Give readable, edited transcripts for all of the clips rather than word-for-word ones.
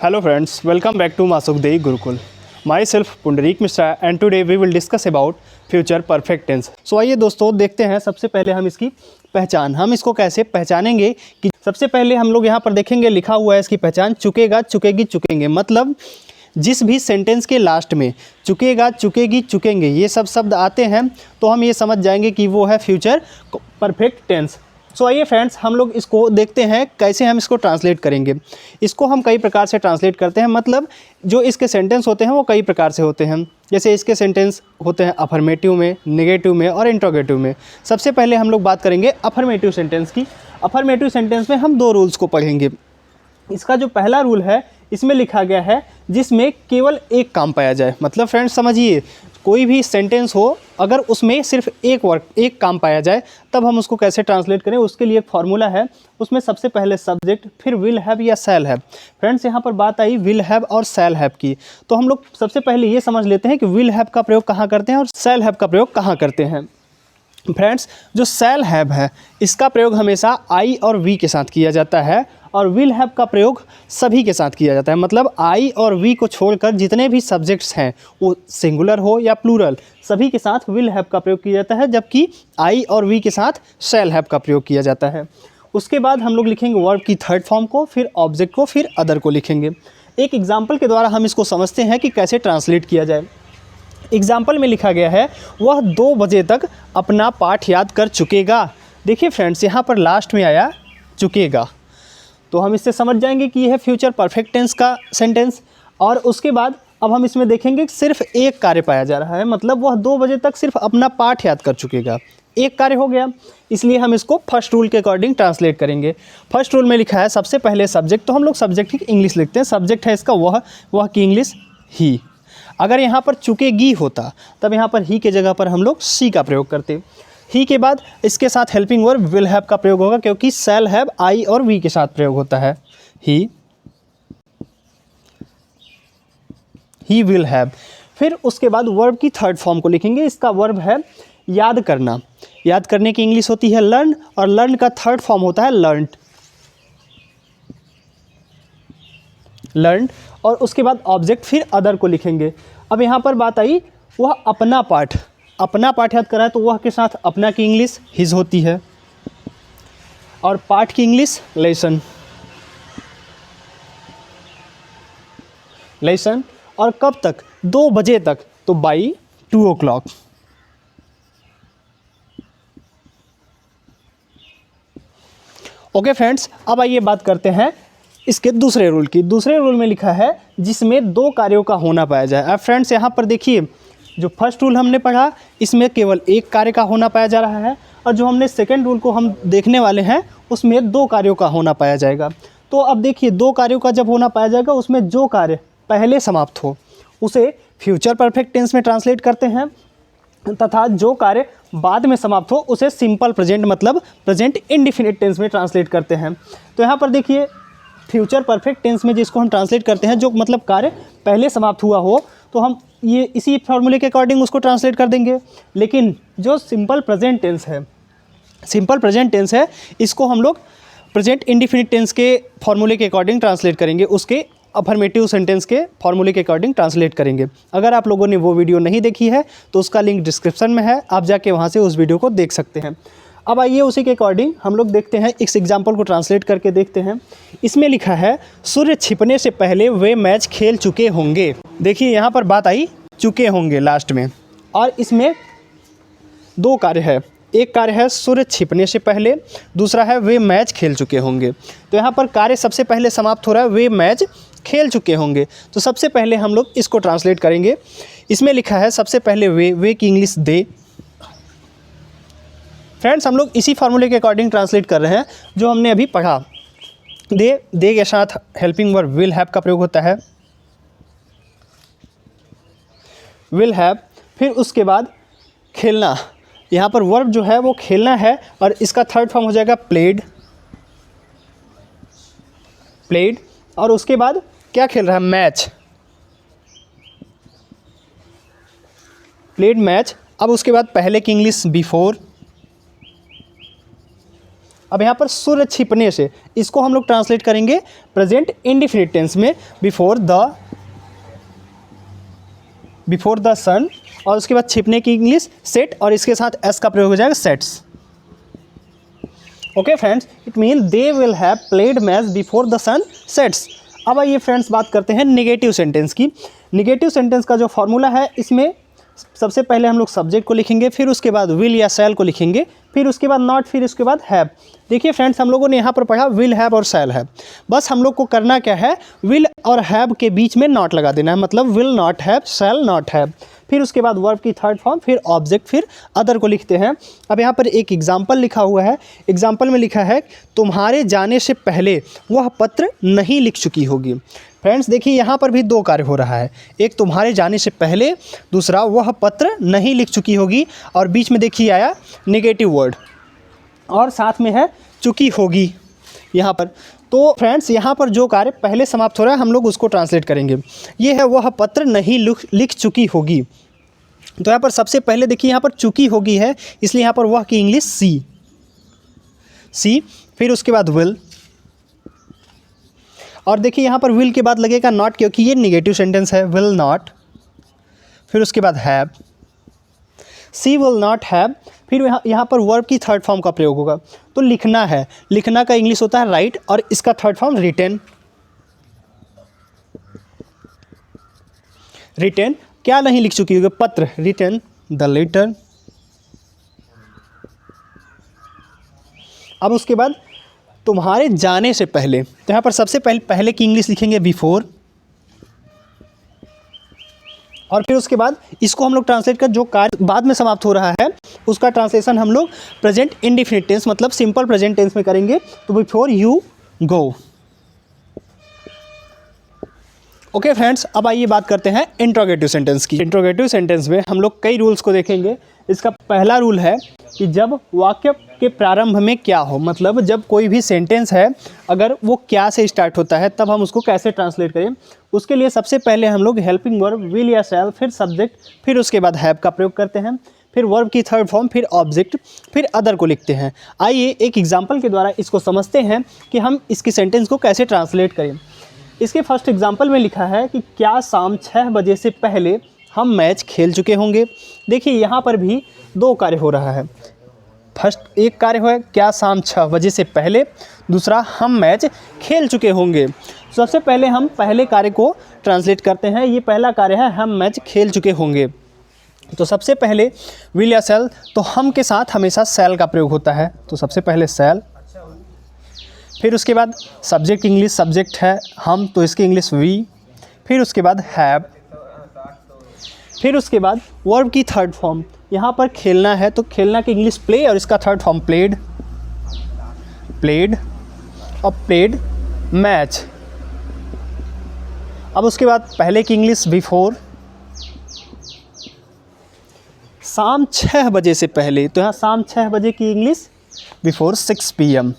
Hello friends, welcome back to Masukhdei Gurukul. Myself Pundarik Mishra and today we will discuss about future perfect tense. So आइए दोस्तों देखते हैं सबसे पहले हम इसकी पहचान, हम इसको कैसे पहचानेंगे कि सबसे पहले हम लोग यहाँ पर देखेंगे लिखा हुआ है इसकी पहचान चुकेगा, चुकेगी, चुकेंगे। मतलब जिस भी सेंटेंस के लास्ट में चुकेगा, चुकेगी, चुकेंगे ये सब शब्द आते हैं तो हम ये समझ जाएंगे कि वो है फ्यूचर परफेक्ट टेंस। सो आइए फ्रेंड्स हम लोग इसको देखते हैं कैसे हम इसको ट्रांसलेट करेंगे। इसको हम कई प्रकार से ट्रांसलेट करते हैं, मतलब जो इसके सेंटेंस होते हैं वो कई प्रकार से होते हैं। जैसे इसके सेंटेंस होते हैं अफर्मेटिव में, नेगेटिव में और इंट्रोगेटिव में। सबसे पहले हम लोग बात करेंगे अफर्मेटिव सेंटेंस की। अफर्मेटिव सेंटेंस में हम दो रूल्स को पढ़ेंगे। इसका जो पहला रूल है इसमें लिखा गया है जिसमें केवल एक काम पाया जाए। मतलब फ्रेंड्स समझिए, कोई भी सेंटेंस हो अगर उसमें सिर्फ एक काम पाया जाए तब हम उसको कैसे ट्रांसलेट करें, उसके लिए एक फार्मूला है। उसमें सबसे पहले सब्जेक्ट, फिर विल हैव या शैल हैव। फ्रेंड्स यहाँ पर बात आई विल हैव और शैल हैव की, तो हम लोग सबसे पहले ये समझ लेते हैं कि विल हैव का प्रयोग कहाँ करते हैं और शैल हैव का प्रयोग कहाँ करते हैं। फ्रेंड्स जो शैल हैव है इसका प्रयोग हमेशा आई और वी के साथ किया जाता है और विल हैव का प्रयोग सभी के साथ किया जाता है। मतलब आई और वी को छोड़कर जितने भी सब्जेक्ट्स हैं वो सिंगुलर हो या प्लूरल, सभी के साथ विल हैव का प्रयोग किया जाता है, जबकि आई और वी के साथ शैल हैव का प्रयोग किया जाता है। उसके बाद हम लोग लिखेंगे वर्ब की थर्ड फॉर्म को, फिर ऑब्जेक्ट को, फिर अदर को लिखेंगे। एक एग्जाम्पल के द्वारा हम इसको समझते हैं कि कैसे ट्रांसलेट किया जाए। एग्जाम्पल में लिखा गया है वह 2 बजे तक अपना पाठ याद कर चुकेगा। देखिए फ्रेंड्स यहाँ पर लास्ट में आया चुकेगा, तो हम इससे समझ जाएंगे कि यह है फ्यूचर परफेक्ट टेंस का सेंटेंस। और उसके बाद अब हम इसमें देखेंगे सिर्फ एक कार्य पाया जा रहा है, मतलब वह 2 बजे तक सिर्फ अपना पाठ याद कर चुकेगा। एक कार्य हो गया, इसलिए हम इसको फर्स्ट रूल के अकॉर्डिंग ट्रांसलेट करेंगे। फर्स्ट रूल में लिखा है सबसे पहले सब्जेक्ट, तो हम लोग सब्जेक्ट की इंग्लिश लिखते हैं। सब्जेक्ट है इसका वह की इंग्लिश ही। अगर यहाँ पर चुकेगी होता तब यहाँ पर ही के जगह पर हम लोग सी का प्रयोग करते। ही के बाद इसके साथ हेल्पिंग वर्ब विल हैव का प्रयोग होगा, क्योंकि शैल हैव आई और वी के साथ प्रयोग होता है। He will have. फिर उसके बाद वर्ब की थर्ड फॉर्म को लिखेंगे। इसका वर्ब है याद करना। याद करने की इंग्लिश होती है लर्न और लर्न का थर्ड फॉर्म होता है लर्नड। लर्न और उसके बाद ऑब्जेक्ट, फिर अदर को लिखेंगे। अब यहाँ पर बात आई वह अपना पाठ याद करा है, तो वह के साथ अपना की इंग्लिश हिज होती है और पाठ की इंग्लिश लेसन। और कब तक? 2 बजे तक, तो बाई 2 o'clock। ओके फ्रेंड्स, अब आइए बात करते हैं इसके दूसरे रूल की। दूसरे रूल में लिखा है जिसमें 2 कार्यों का होना पाया जाए। अब फ्रेंड्स यहाँ पर देखिए, जो फर्स्ट रूल हमने पढ़ा इसमें केवल एक कार्य का होना पाया जा रहा है, और जो हमने सेकंड रूल को हम देखने वाले हैं उसमें 2 कार्यों का होना पाया जाएगा। तो अब देखिए 2 कार्यों का जब होना पाया जाएगा उसमें जो कार्य पहले समाप्त हो उसे फ्यूचर परफेक्ट टेंस में ट्रांसलेट करते हैं, तथा जो कार्य बाद में समाप्त हो उसे सिंपल प्रेजेंट मतलब प्रेजेंट इंडिफिनिट टेंस में ट्रांसलेट करते हैं। तो यहाँ पर देखिए फ्यूचर परफेक्ट टेंस में जिसको हम ट्रांसलेट करते हैं, जो मतलब कार्य पहले समाप्त हुआ हो, तो हम ये इसी फॉर्मूले के अकॉर्डिंग उसको ट्रांसलेट कर देंगे। लेकिन जो सिंपल प्रेजेंट टेंस है इसको हम लोग प्रेजेंट इंडिफिनिट टेंस के फॉर्मूले के अकॉर्डिंग ट्रांसलेट करेंगे, उसके अफर्मेटिव सेंटेंस के फॉर्मूले के अकॉर्डिंग ट्रांसलेट करेंगे। अगर आप लोगों ने वो वीडियो नहीं देखी है तो उसका लिंक डिस्क्रिप्शन में है, आप जाके वहाँ से उस वीडियो को देख सकते हैं। अब आइए उसी के अकॉर्डिंग हम लोग देखते हैं, इस एग्जाम्पल को ट्रांसलेट करके देखते हैं। इसमें लिखा है सूर्य छिपने से पहले वे मैच खेल चुके होंगे। देखिए यहाँ पर बात आई चुके होंगे लास्ट में, और इसमें 2 कार्य है। एक कार्य है सूर्य छिपने से पहले, दूसरा है वे मैच खेल चुके होंगे। तो यहाँ पर कार्य सबसे पहले समाप्त हो रहा है वे मैच खेल चुके होंगे। तो सबसे पहले हम लोग इसको ट्रांसलेट करेंगे। इसमें लिखा है सबसे पहले वे की इंग्लिश दे। फ्रेंड्स हम लोग इसी फार्मूले के अकॉर्डिंग ट्रांसलेट कर रहे हैं जो हमने अभी पढ़ा। दे के साथ हेल्पिंग वर्ब विल हैव का प्रयोग होता है, विल हैव। फिर उसके बाद खेलना, यहाँ पर वर्ब जो है वो खेलना है और इसका थर्ड फॉर्म हो जाएगा प्लेड। और उसके बाद क्या खेल रहा है? Match, played match. अब उसके बाद पहले की इंग्लिश बिफोर अब यहाँ पर सूर्य छिपने से, इसको हम लोग ट्रांसलेट करेंगे प्रेजेंट इंडेफिनिट टेंस में, बिफोर द सन, और उसके बाद छिपने की इंग्लिश सेट, और इसके साथ एस का प्रयोग हो जाएगा sets. Okay friends, it mean they will have played match before the sun sets. अब आइए फ्रेंड्स बात करते हैं नेगेटिव सेंटेंस की। नेगेटिव सेंटेंस का जो फॉर्मूला है, इसमें सबसे पहले हम लोग सब्जेक्ट को लिखेंगे, फिर उसके बाद विल या शैल को लिखेंगे, फिर उसके बाद नॉट, फिर उसके बाद हैव। देखिए फ्रेंड्स, हम लोगों ने यहाँ पर पढ़ा विल हैव और शैल हैव। बस हम लोग को करना क्या है, विल और हैव के बीच में नॉट लगा देना है, मतलब will not have, shall not have. फिर उसके बाद वर्ब की थर्ड फॉर्म, फिर ऑब्जेक्ट, फिर अदर को लिखते हैं। अब यहाँ पर एक एग्जाम्पल लिखा हुआ है। एग्जाम्पल में लिखा है तुम्हारे जाने से पहले वह पत्र नहीं लिख चुकी होगी। फ्रेंड्स देखिए, यहाँ पर भी दो कार्य हो रहा है, एक तुम्हारे जाने से पहले, दूसरा वह पत्र नहीं लिख चुकी होगी, और बीच में देखिए आया नेगेटिव वर्ड, और साथ में है चुकी होगी यहाँ पर। तो फ्रेंड्स यहाँ पर जो कार्य पहले समाप्त हो रहा है, हम लोग उसको ट्रांसलेट करेंगे। ये है वह पत्र नहीं लिख चुकी होगी। तो यहाँ पर सबसे पहले देखिए, यहाँ पर चुकी होगी है, इसलिए यहाँ पर वह की इंग्लिश सी, फिर उसके बाद विल, और देखिए यहाँ पर विल के बाद लगेगा नॉट, क्योंकि ये नेगेटिव सेंटेंस है, विल नॉट, फिर उसके बाद have, she will not have, फिर यहाँ पर वर्ब की थर्ड फॉर्म का प्रयोग होगा। तो लिखना है, लिखना का इंग्लिश होता है राइट, और इसका थर्ड फॉर्म रिटेन। रिटेन क्या नहीं लिख चुकी होगी, पत्र, रिटेन द लेटर। अब उसके बाद तुम्हारे जाने से पहले, तो यहाँ पर सबसे पहले की इंग्लिश लिखेंगे बिफोर, और फिर उसके बाद इसको हम लोग ट्रांसलेट कर, जो कार्य बाद में समाप्त हो रहा है उसका ट्रांसलेशन हम लोग प्रेजेंट इंडेफिनिट टेंस, मतलब सिंपल प्रेजेंट टेंस में करेंगे। तो before you go. Okay friends, अब आइए बात करते हैं इंट्रोगेटिव सेंटेंस की। इंट्रोगेटिव सेंटेंस में हम लोग कई रूल्स को देखेंगे। इसका पहला रूल है कि जब वाक्य के प्रारंभ में क्या हो, मतलब जब कोई भी सेंटेंस है, अगर वो क्या से स्टार्ट होता है, तब हम उसको कैसे ट्रांसलेट करें। उसके लिए सबसे पहले हम लोग हेल्पिंग वर्ब विल या शैल, फिर सब्जेक्ट, फिर उसके बाद हैव का प्रयोग करते हैं, फिर वर्ब की थर्ड फॉर्म, फिर ऑब्जेक्ट, फिर अदर को लिखते हैं। आइए एक एग्जाम्पल के द्वारा इसको समझते हैं कि हम इसकी सेंटेंस को कैसे ट्रांसलेट करें। इसके फर्स्ट एग्जाम्पल में लिखा है कि क्या शाम 6 बजे से पहले हम मैच खेल चुके होंगे। देखिए यहाँ पर भी दो कार्य हो रहा है। फर्स्ट एक कार्य है क्या शाम 6 बजे से पहले, दूसरा हम मैच खेल चुके होंगे। सबसे पहले हम पहले कार्य को ट्रांसलेट करते हैं। ये पहला कार्य है हम मैच खेल चुके होंगे। तो सबसे पहले विल या शैल, तो हम के साथ हमेशा शैल का प्रयोग होता है। तो सबसे पहले शैल, फिर उसके बाद सब्जेक्ट, इंग्लिश सब्जेक्ट है हम, तो इसकी इंग्लिश वी, फिर उसके बाद हैव, फिर उसके बाद वर्ब की थर्ड फॉर्म। यहाँ पर खेलना है तो खेलना की इंग्लिश प्ले, और इसका थर्ड फॉर्म प्लेड, और प्लेड मैच। अब उसके बाद पहले की इंग्लिश बिफोर, शाम 6 बजे से पहले, तो यहाँ शाम 6 बजे की इंग्लिश बिफोर 6 PM,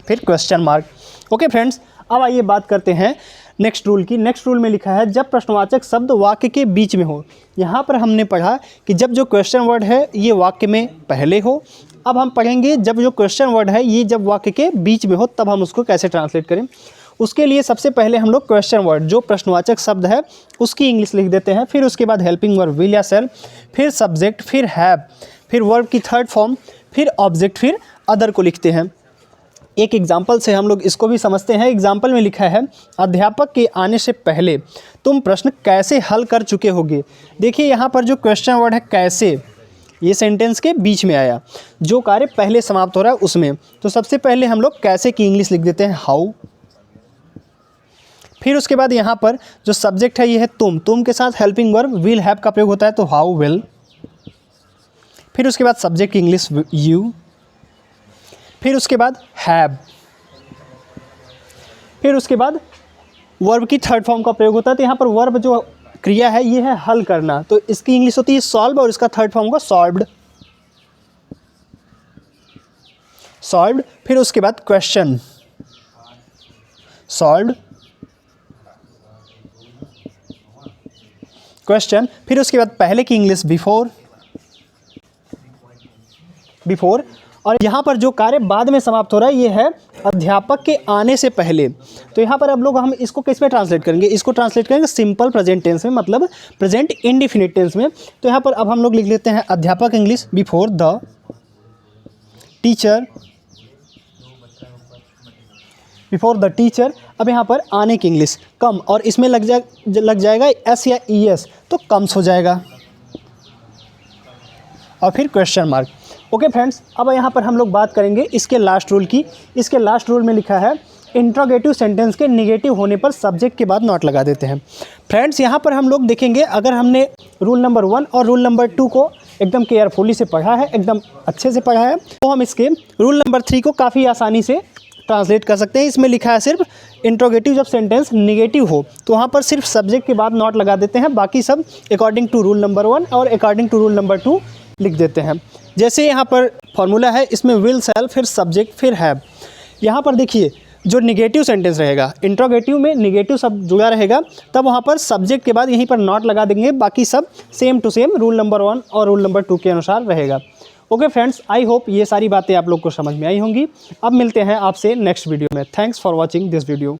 फिर क्वेश्चन मार्क। ओके फ्रेंड्स, अब आइए बात करते हैं नेक्स्ट रूल की। नेक्स्ट रूल में लिखा है जब प्रश्नवाचक शब्द वाक्य के बीच में हो। यहाँ पर हमने पढ़ा कि जब जो क्वेश्चन वर्ड है ये वाक्य में पहले हो। अब हम पढ़ेंगे जब जो क्वेश्चन वर्ड है ये जब वाक्य के बीच में हो, तब हम उसको कैसे ट्रांसलेट करें। उसके लिए सबसे पहले हम लोग क्वेश्चन वर्ड जो प्रश्नवाचक शब्द है उसकी इंग्लिश लिख देते हैं। फिर उसके बाद हेल्पिंग वर्ब विल या शैल, फिर सब्जेक्ट, फिर हैव, फिर वर्ब की थर्ड फॉर्म, फिर ऑब्जेक्ट, फिर अदर को लिखते हैं। एक एग्जाम्पल से हम लोग इसको भी समझते हैं। एग्जाम्पल में लिखा है अध्यापक के आने से पहले तुम प्रश्न कैसे हल कर चुके होगे। देखिए यहाँ पर जो क्वेश्चन वर्ड है कैसे, ये सेंटेंस के बीच में आया, जो कार्य पहले समाप्त हो रहा है उसमें। तो सबसे पहले हम लोग कैसे की इंग्लिश लिख देते हैं हाउ। फिर उसके बाद यहाँ पर जो सब्जेक्ट है ये है तुम के साथ हेल्पिंग वर्ब विल हैव का प्रयोग होता है, तो हाउ विल। फिर उसके बाद सब्जेक्ट की इंग्लिश यू, फिर उसके बाद हैव, फिर उसके बाद वर्ब की थर्ड फॉर्म का प्रयोग होता है। तो यहाँ पर वर्ब जो क्रिया है ये है हल करना, तो इसकी इंग्लिश होती है सॉल्व, और इसका थर्ड फॉर्म होगा सॉल्व्ड, सॉल्व्ड। फिर उसके बाद क्वेश्चन, सॉल्व्ड, क्वेश्चन। फिर उसके बाद पहले की इंग्लिश बिफोर, और यहाँ पर जो कार्य बाद में समाप्त हो रहा है ये है अध्यापक के आने से पहले। तो यहाँ पर अब लोग हम इसको किस में ट्रांसलेट करेंगे, इसको ट्रांसलेट करेंगे सिंपल प्रेजेंट टेंस में, मतलब प्रेजेंट इंडेफिनिट टेंस में। तो यहाँ पर अब हम लोग लिख लेते हैं अध्यापक English before the teacher, before the teacher. अब यहाँ पर आने की इंग्लिश कम, और इसमें लग जाएगा एस या ई एस, तो कम्स हो जाएगा और फिर क्वेश्चन मार्क। ओके फ्रेंड्स, अब यहाँ पर हम लोग बात करेंगे इसके लास्ट रूल की। इसके लास्ट रूल में लिखा है इंट्रोगेटिव सेंटेंस के नेगेटिव होने पर सब्जेक्ट के बाद नॉट लगा देते हैं। फ्रेंड्स यहाँ पर हम लोग देखेंगे, अगर हमने रूल नंबर 1 और रूल नंबर 2 को एकदम केयरफुली से पढ़ा है, एकदम अच्छे से पढ़ा है, तो हम इसके रूल नंबर 3 को काफ़ी आसानी से ट्रांसलेट कर सकते हैं। इसमें लिखा है सिर्फ इंट्रोगेटिव जब सेंटेंस निगेटिव हो तो वहाँ पर सिर्फ सब्जेक्ट के बाद नॉट लगा देते हैं, बाकी सब अकॉर्डिंग टू रूल नंबर 1 और अकॉर्डिंग टू रूल नंबर 2 लिख देते हैं। जैसे यहाँ पर फॉर्मूला है, इसमें विल, शैल, फिर सब्जेक्ट, फिर हैव। यहाँ पर देखिए जो निगेटिव सेंटेंस रहेगा, इंट्रोगेटिव में निगेटिव सब जुड़ा रहेगा, तब वहाँ पर सब्जेक्ट के बाद यहीं पर नॉट लगा देंगे, बाकी सब same to same rule number 1 और रूल नंबर 2 के अनुसार रहेगा। ओके फ्रेंड्स, आई होप ये सारी बातें आप लोग को समझ में आई होंगी। अब मिलते हैं आपसे नेक्स्ट वीडियो में। Thanks for watching this video.